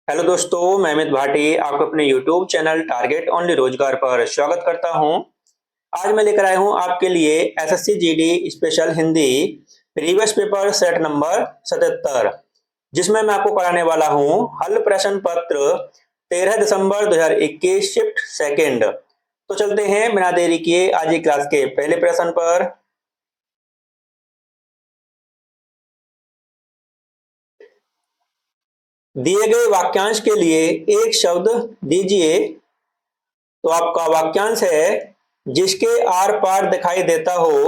Hello दोस्तों, मैं अमित भाटी आपको अपने यूट्यूब चैनल टारगेट ओनली रोजगार पर स्वागत करता हूं। आज मैं लेकर आया हूं आपके लिए SSC GD special Hindi previous paper set number 77, जिसमें मैं आपको कराने वाला हूं हल प्रश्न पत्र 13 दिसंबर 2021 शिफ्ट सेकंड। तो चलते हैं बिना देरी किए आज की क्लास के पहले प्रश्न पर। दिए गए वाक्यांश के लिए एक शब्द दीजिए। तो आपका वाक्यांश है जिसके आर पार दिखाई देता हो।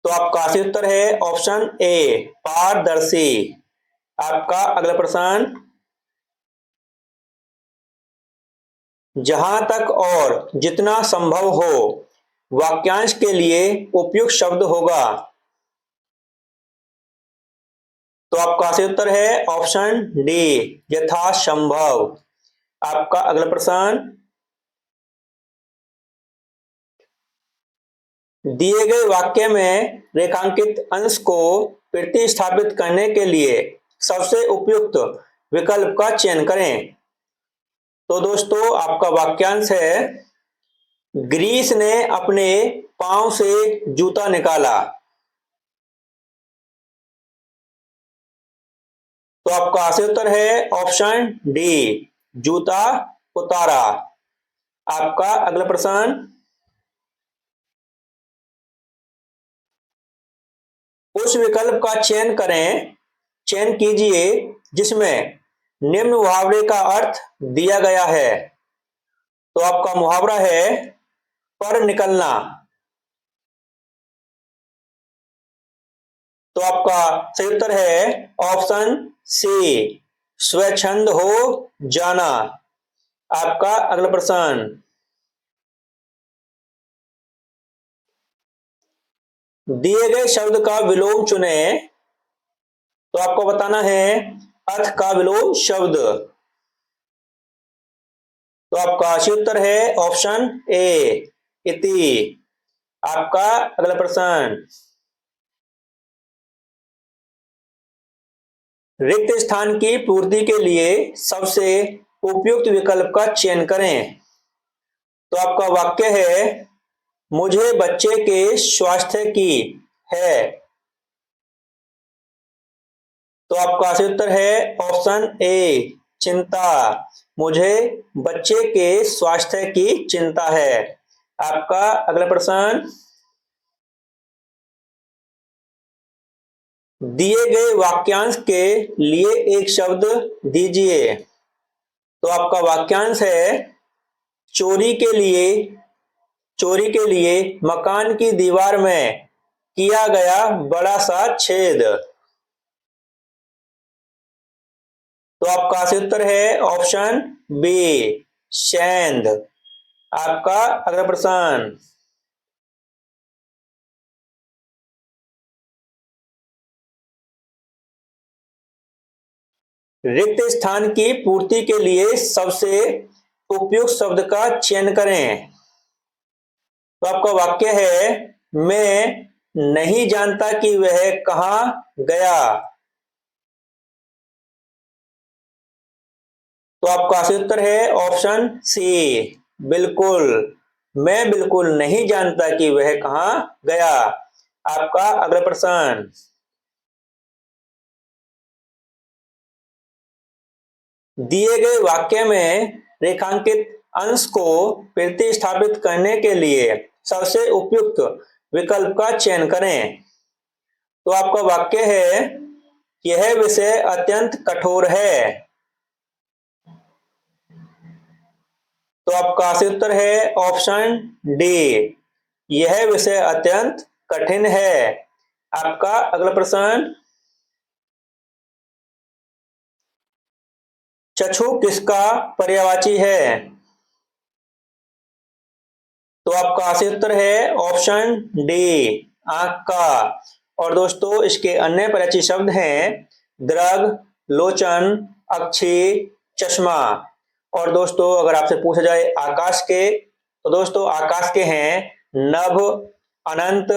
तो आपका सही उत्तर है ऑप्शन ए पारदर्शी। आपका अगला प्रश्न, जहां तक और जितना संभव हो वाक्यांश के लिए उपयुक्त शब्द होगा। तो आपका सही उत्तर है ऑप्शन डी यथासंभव। आपका अगला प्रश्न, दिए गए वाक्य में रेखांकित अंश को प्रतिस्थापित करने के लिए सबसे उपयुक्त विकल्प का चयन करें। तो दोस्तों आपका वाक्यांश है ग्रीस ने अपने पांव से जूता निकाला। तो आपका सही उत्तर है ऑप्शन डी जूता उतारा। आपका अगला प्रश्न, उस विकल्प का चयन करें, चयन कीजिए जिसमें निम्न मुहावरे का अर्थ दिया गया है। तो आपका मुहावरा है पर निकलना। तो आपका सही उत्तर है ऑप्शन सी स्वच्छंद हो जाना। आपका अगला प्रश्न, दिए गए शब्द का विलोम चुने। तो आपको बताना है अथ का विलोम शब्द। तो आपका सही उत्तर है ऑप्शन ए इति। आपका अगला प्रश्न, रिक्त स्थान की पूर्ति के लिए सबसे उपयुक्त विकल्प का चयन करें। तो आपका वाक्य है मुझे बच्चे के स्वास्थ्य की है। तो आपका सही उत्तर है ऑप्शन ए चिंता। मुझे बच्चे के स्वास्थ्य की चिंता है। आपका अगला प्रश्न, दिए गए वाक्यांश के लिए एक शब्द दीजिए। तो आपका वाक्यांश है चोरी के लिए, चोरी के लिए मकान की दीवार में किया गया बड़ा सा छेद। तो आपका सही उत्तर है ऑप्शन बी सेंध। आपका अगला प्रश्न, रिक्त स्थान की पूर्ति के लिए सबसे उपयुक्त शब्द का चयन करें। तो आपका वाक्य है मैं नहीं जानता कि वह कहां गया। तो आपका सही उत्तर है ऑप्शन सी बिल्कुल। मैं बिल्कुल नहीं जानता कि वह कहां गया। आपका अगला प्रश्न, दिए गए वाक्य में रेखांकित अंश को प्रतिस्थापित करने के लिए सबसे उपयुक्त विकल्प का चयन करें। तो आपका वाक्य है यह विषय अत्यंत कठोर है। तो आपका सही उत्तर है ऑप्शन डी यह विषय अत्यंत कठिन है। आपका अगला प्रश्न, चक्षु किसका पर्यायवाची है। तो आपका सही उत्तर है ऑप्शन डी आंख का। और दोस्तों इसके अन्य पर्यायवाची शब्द हैं दृग, लोचन, अक्षी, चश्मा। और दोस्तों अगर आपसे पूछा जाए आकाश के, तो दोस्तों आकाश के हैं नभ, अनंत,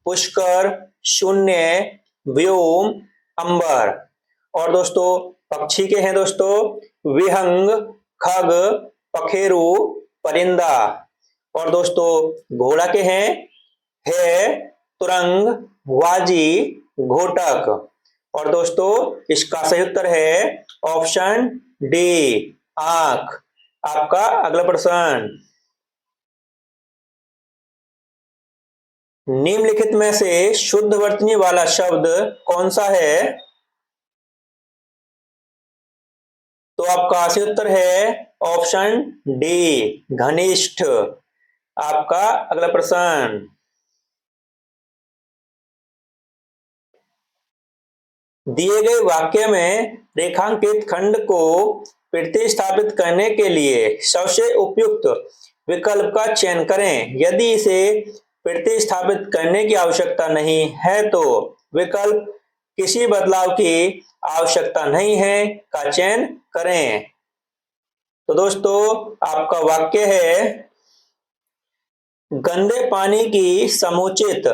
पुष्कर, शून्य, व्योम, अंबर। और दोस्तों पक्षी के हैं दोस्तों विहंग, खग, पखेरु, परिंदा। और दोस्तों घोड़ा के हैं है, तुरंग, वाजी, घोटक। और दोस्तों इसका सही उत्तर है ऑप्शन डी, आंख। आपका अगला प्रश्न, निम्नलिखित में से शुद्ध वर्तनी वाला शब्द कौन सा है? तो आपका सही उत्तर है ऑप्शन डी, घनिष्ठ। आपका अगला प्रश्न, दिए गए वाक्य में रेखांकित खंड को प्रतिस्थापित करने के लिए सबसे उपयुक्त विकल्प का चयन करें। यदि इसे प्रतिस्थापित करने की आवश्यकता नहीं है तो विकल्प किसी बदलाव की आवश्यकता नहीं है का चयन करें। तो दोस्तों आपका वाक्य है, गंदे पानी की समुचित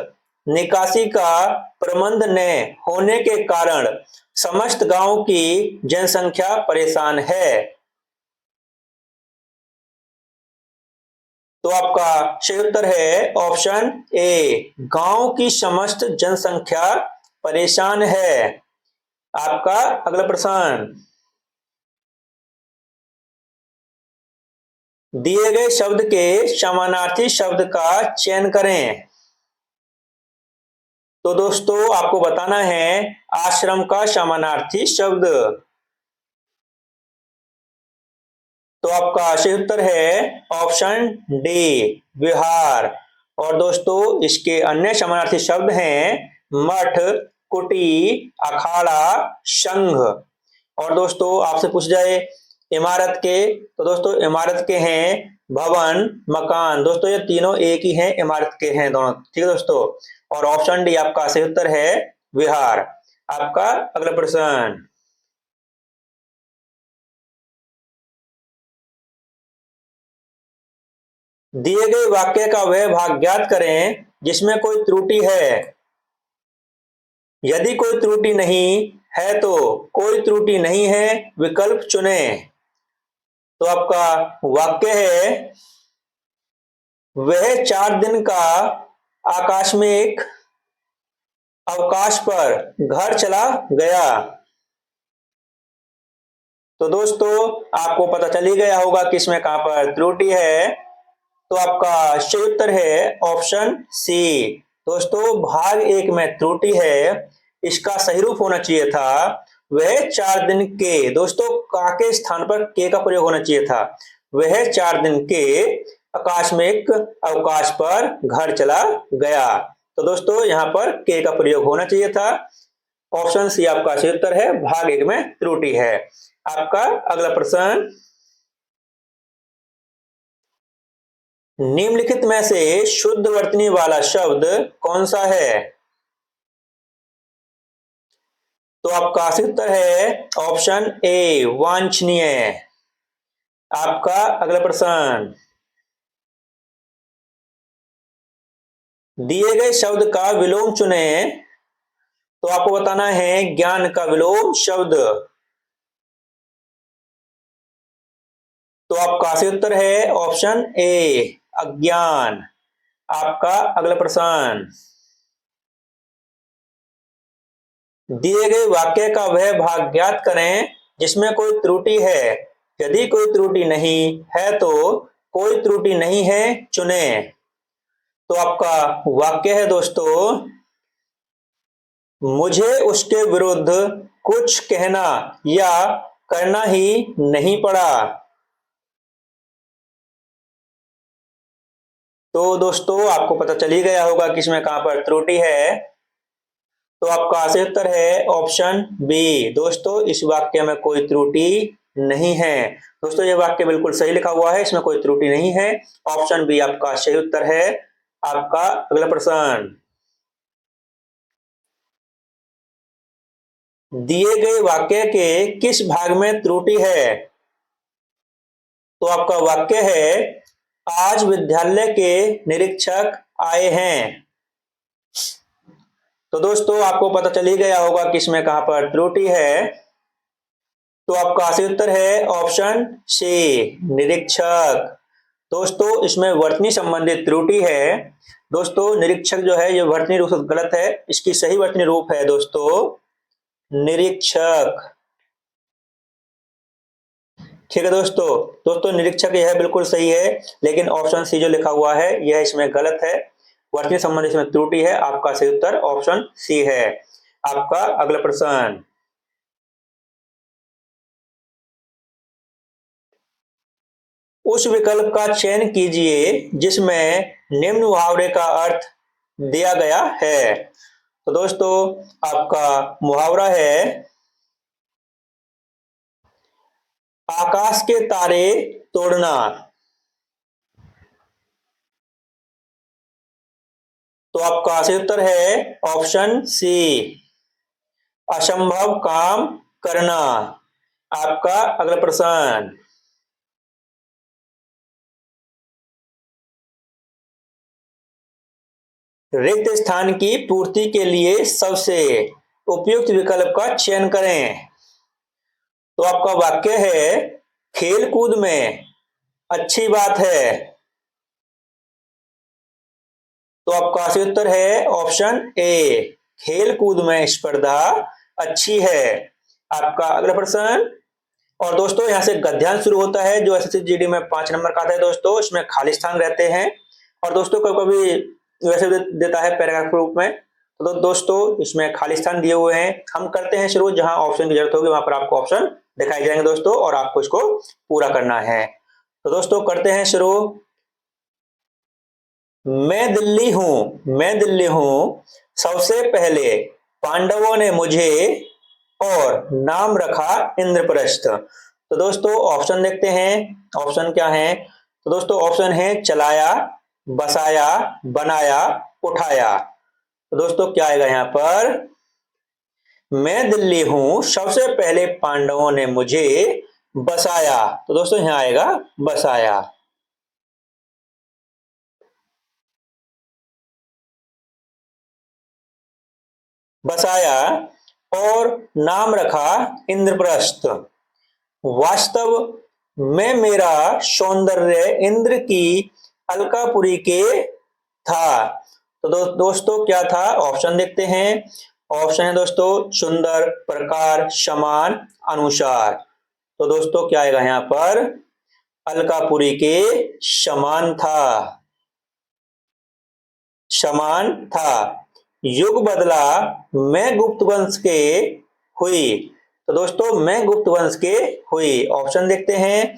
निकासी का प्रबंध न होने के कारण समस्त गांव की जनसंख्या परेशान है। तो आपका सही उत्तर है ऑप्शन ए, गांव की समस्त जनसंख्या परेशान है। आपका अगला प्रश्न, दिए गए शब्द के समानार्थी शब्द का चयन करें। तो दोस्तों आपको बताना है आश्रम का समानार्थी शब्द। तो आपका सही उत्तर है ऑप्शन डी, विहार। और दोस्तों इसके अन्य समानार्थी शब्द हैं मठ, कुटी, अखाड़ा, संघ। और दोस्तों आपसे पूछ जाए इमारत के, तो दोस्तों इमारत के हैं भवन, मकान। दोस्तों ये तीनों एक ही हैं, इमारत के हैं दोनों, ठीक है दोस्तों। और ऑप्शन डी आपका सही उत्तर है विहार। आपका अगला प्रश्न, दिए गए वाक्य का वह भाग ज्ञात करें जिसमें कोई त्रुटि है। यदि कोई त्रुटि नहीं है तो कोई त्रुटि नहीं है विकल्प चुने। तो आपका वाक्य है, वह 4 दिन का आकस्मिक अवकाश पर घर चला गया। तो दोस्तों आपको पता चल ही गया होगा कि इसमें कहां पर त्रुटि है। तो आपका सही उत्तर है ऑप्शन सी। दोस्तों भाग 1 में त्रुटि है, इसका सही रूप होना चाहिए था वह 4 दिन के, दोस्तों का के स्थान पर के का प्रयोग होना चाहिए था, वह 4 दिन के आकस्मिक अवकाश पर घर चला गया। तो दोस्तों यहां पर के का प्रयोग होना चाहिए था। ऑप्शन सी आपका सही उत्तर है, भाग 1 में त्रुटि है। आपका अगला प्रश्न, निम्नलिखित में से शुद्ध वर्तनी वाला शब्द कौन सा है? तो आपका सही उत्तर है ऑप्शन ए, वांछनीय। आपका अगला प्रश्न, दिए गए शब्द का विलोम चुने। तो आपको बताना है ज्ञान का विलोम शब्द। तो आपका सही उत्तर है ऑप्शन ए, अज्ञान। आपका अगला प्रश्न, दिए गए वाक्य का वह भाग ज्ञात करें जिसमें कोई त्रुटि है। यदि कोई त्रुटि नहीं है तो कोई त्रुटि नहीं है चुने। तो आपका वाक्य है दोस्तों, मुझे उसके विरुद्ध कुछ कहना या करना ही नहीं पड़ा। तो दोस्तों आपको पता चल ही गया होगा कि इसमें कहां पर त्रुटि है। तो आपका सही उत्तर है ऑप्शन बी। दोस्तों इस वाक्य में कोई त्रुटि नहीं है। दोस्तों ये वाक्य बिल्कुल सही लिखा हुआ है, इसमें कोई त्रुटि नहीं है। ऑप्शन बी आपका सही उत्तर है। आपका अगला प्रश्न, दिए गए वाक्य के किस भाग में त्रुटि है? तो आपका वाक्य है, आज विद्यालय के निरीक्षक आए हैं। तो दोस्तों आपको पता चल ही गया होगा कि इसमें कहां पर त्रुटि है। तो आपका सही उत्तर है ऑप्शन सी, निरीक्षक। दोस्तों इसमें वर्तनी संबंधित त्रुटि है। दोस्तों निरीक्षक जो है ये वर्तनी रूप से गलत है, इसकी सही वर्तनी रूप है दोस्तों निरीक्षक। ठीक है दोस्तों, निरीक्षक यह बिल्कुल सही है, लेकिन ऑप्शन सी जो लिखा हुआ है यह इसमें गलत है, वर्तनी संबंधी इसमें त्रुटि है। आपका सही उत्तर ऑप्शन सी है। आपका अगला प्रश्न, उस विकल्प का चयन कीजिए जिसमें निम्न मुहावरे का अर्थ दिया गया है। तो दोस्तों आपका मुहावरा है, आकाश के तारे तोड़ना। तो आपका सही उत्तर है ऑप्शन सी, असंभव काम करना। आपका अगला प्रश्न, रिक्त स्थान की पूर्ति के लिए सबसे उपयुक्त विकल्प का चयन करें। तो आपका वाक्य है, खेल कूद में अच्छी बात है। तो आपका सही उत्तर है ऑप्शन ए, खेल कूद में स्पर्धा अच्छी है। आपका अगला प्रश्न, और दोस्तों यहाँ से गद्यांश शुरू होता है जो एसएससी जीडी में 5 नंबर का आता है दोस्तों, इसमें खाली स्थान रहते हैं। और दोस्तों कभी कभी वैसे देता है पैराग्राफ के रूप में, तो दोस्तों इसमें खाली स्थान दिए हुए हैं। हम करते हैं शुरू, जहां ऑप्शन की जरूरत होगी वहां पर आपको ऑप्शन दिखाई जाएंगे दोस्तों, और आपको इसको पूरा करना है। तो दोस्तों करते हैं शुरू। मैं दिल्ली हूं, सबसे पहले पांडवों ने मुझे और नाम रखा इंद्रप्रस्थ। तो दोस्तों ऑप्शन देखते हैं, ऑप्शन क्या है। तो दोस्तों ऑप्शन है चलाया, बसाया, बनाया, उठाया। तो दोस्तों क्या आएगा यहां पर, मैं दिल्ली हूं, सबसे पहले पांडवों ने मुझे बसाया। तो दोस्तों यहां आएगा बसाया। बसाया और नाम रखा इंद्रप्रस्थ। वास्तव में मेरा सौंदर्य इंद्र की अलकापुरी के था। तो दोस्तों क्या था, ऑप्शन देखते हैं। ऑप्शन है दोस्तों सुंदर, प्रकार, समान, अनुसार। तो दोस्तों क्या आएगा यहां पर, अलकापुरी के समान था, समान था। युग बदला, मैं गुप्त वंश के हुई। तो दोस्तों मैं गुप्त वंश के हुई, ऑप्शन देखते हैं।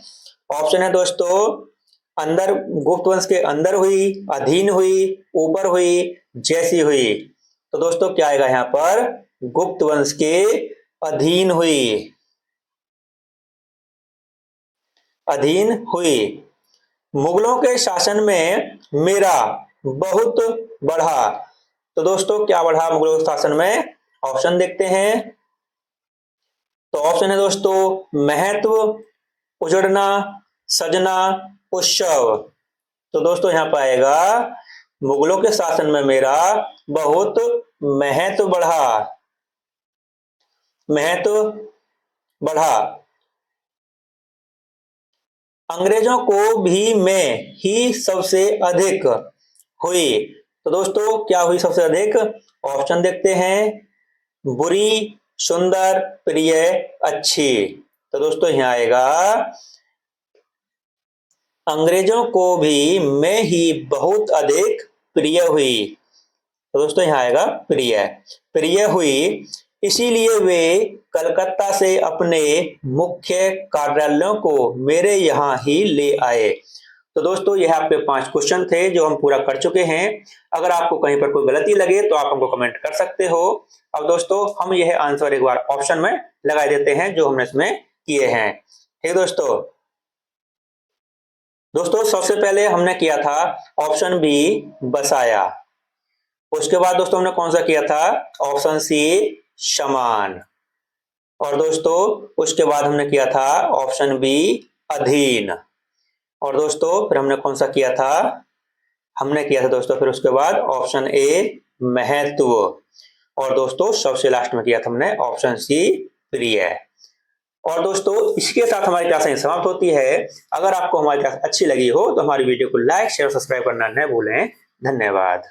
ऑप्शन है दोस्तों अंदर, गुप्त वंश के अंदर हुई, अधीन हुई, ऊपर हुई, जैसी हुई। तो दोस्तों क्या आएगा यहां पर, गुप्त वंश के अधीन हुई, अधीन हुई। मुगलों के शासन में मेरा बहुत बढ़ा। तो दोस्तों क्या बढ़ा मुगलों के शासन में, ऑप्शन देखते हैं। तो ऑप्शन है दोस्तों महत्व, उजड़ना, सजना, उत्सव। तो दोस्तों यहां पर आएगा, मुगलों के शासन में मेरा बहुत महत्व बढ़ा, महत्व बढ़ा। अंग्रेजों को भी मैं ही सबसे अधिक हुई। तो दोस्तों क्या हुई सबसे अधिक, ऑप्शन देखते हैं। बुरी, सुंदर, प्रिय, अच्छी। तो दोस्तों यहां आएगा, अंग्रेजों को भी मैं ही बहुत अधिक प्रिय हुई। तो दोस्तों यहां आएगा प्रिय, प्रिय हुई, इसीलिए वे कलकत्ता से अपने मुख्य कार्यालयों को मेरे यहां ही ले आए। तो दोस्तों यह आपके 5 क्वेश्चन थे जो हम पूरा कर चुके हैं। अगर आपको कहीं पर कोई गलती लगे तो आप हमको कमेंट कर सकते हो। अब दोस्तों हम यह आंसर एक बार ऑप्शन में लगा देते हैं जो हमने इसमें किए हैं। ठीक दोस्तों, सबसे पहले हमने किया था ऑप्शन बी, बसाया। उसके बाद दोस्तों हमने कौन सा किया था, ऑप्शन सी, समान। और दोस्तों उसके बाद हमने किया था ऑप्शन बी, अधीन। और दोस्तों फिर हमने कौन सा किया था, हमने किया था दोस्तों फिर उसके बाद ऑप्शन ए, महत्व। और दोस्तों सबसे लास्ट में किया था हमने ऑप्शन सी, प्रिय। और दोस्तों इसके साथ हमारी क्लास यहीं समाप्त होती है। अगर आपको हमारी क्लास अच्छी लगी हो तो हमारी वीडियो को लाइक शेयर सब्सक्राइब करना न भूलें। धन्यवाद।